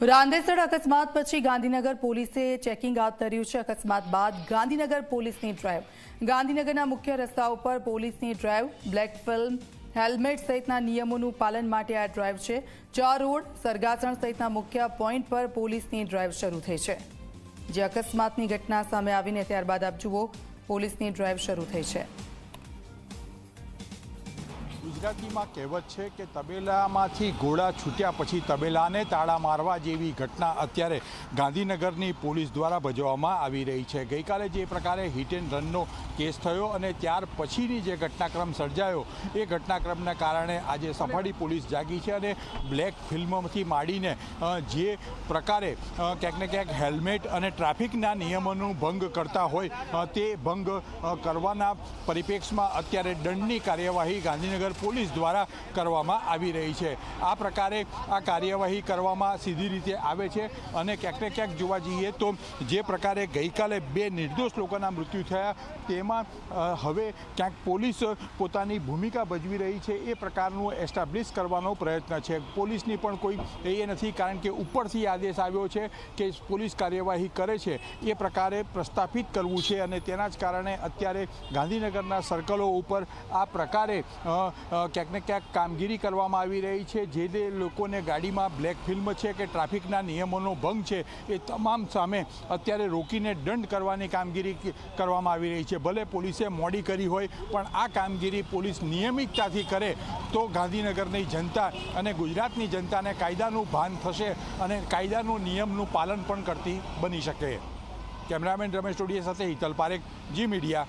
રાંદેસર અકસ્માત પછી ગાંધીનગર પોલીસે ચેકિંગ હાથ ધર્યું છે। અકસ્માત બાદ ગાંધીનગર પોલીસની ડ્રાઈવ। ગાંધીનગરના મુખ્ય રસ્તાઓ પર પોલીસની ડ્રાઈવ। બ્લેક ફિલ્મ, હેલ્મેટ સહિતના નિયમોનું પાલન માટે આ ડ્રાઈવ છે। 4 રોડ, સરગાસણ સહિતના મુખ્ય પોઈન્ટ પર પોલીસની ડ્રાઈવ શરૂ થઈ છે। જે અકસ્માતની ઘટના સામે આવીને ત્યારબાદ આપ જુઓ, પોલીસની ડ્રાઈવ શરૂ થઈ છે। ગુજરાતીમાં કહેવત છે કે તબેલામાંથી ઘોડા છૂટ્યા પછી તબેલાને તાળા મારવા જેવી ઘટના અત્યારે ગાંધીનગરની પોલીસ દ્વારા ભજવવામાં આવી રહી છે। ગઈકાલે જે પ્રકારે હિટ એન્ડ રનનો કેસ થયો અને ત્યાર પછીની જે ઘટનાક્રમ સર્જાયો એ ઘટનાક્રમના કારણે આજે સફાળી પોલીસ જાગી છે અને બ્લેક ફિલ્મથી માંડીને જે પ્રકારે ક્યાંક ને ક્યાંક હેલ્મેટ અને ટ્રાફિકના નિયમોનું ભંગ કરતા હોય તે ભંગ કરવાના પરિપ્રેક્ષમાં અત્યારે દંડની કાર્યવાહી ગાંધીનગર પોલીસ દ્વારા કરવામાં આવી રહી છે। આ પ્રકારે આ કાર્યવાહી કરવામાં સીધી રીતે આવે છે અને ક્યાંક ને ક્યાંક જોવા જઈએ તો જે પ્રકારે ગઈકાલે 2 નિર્દોષ લોકોના મૃત્યુ થયા તેમાં હવે ક્યાંક પોલીસ પોતાની ભૂમિકા ભજવી રહી છે એ પ્રકારનું એસ્ટાબ્લિશ કરવાનો પ્રયત્ન છે। પોલીસની પણ કોઈ એ નથી, કારણ કે ઉપરથી આદેશ આવ્યો છે કે પોલીસ કાર્યવાહી કરે છે એ પ્રકારે પ્રસ્થાપિત કરવું છે અને તેના જ કારણે અત્યારે ગાંધીનગરના સર્કલો ઉપર આ પ્રકારે ક્યાંક ને ક્યાંક કામગીરી કરવામાં આવી રહી છે। જે લોકોને ગાડીમાં બ્લેક ફિલ્મ છે કે ટ્રાફિકના નિયમોનો ભંગ છે એ તમામ સામે અત્યારે રોકીને દંડ કરવાની કામગીરી કરવામાં આવી રહી છે। ભલે પોલીસે મોડી કરી હોય પણ આ કામગીરી પોલીસ નિયમિતતાથી કરે તો ગાંધીનગરની જનતા અને ગુજરાતની જનતાને કાયદાનું ભાન થશે અને કાયદાનું નિયમનું પાલન પણ કરતી બની શકે। કેમેરામેન રમેશ ટોડિયા સાથે હિતલ પારેખ, જી મીડિયા।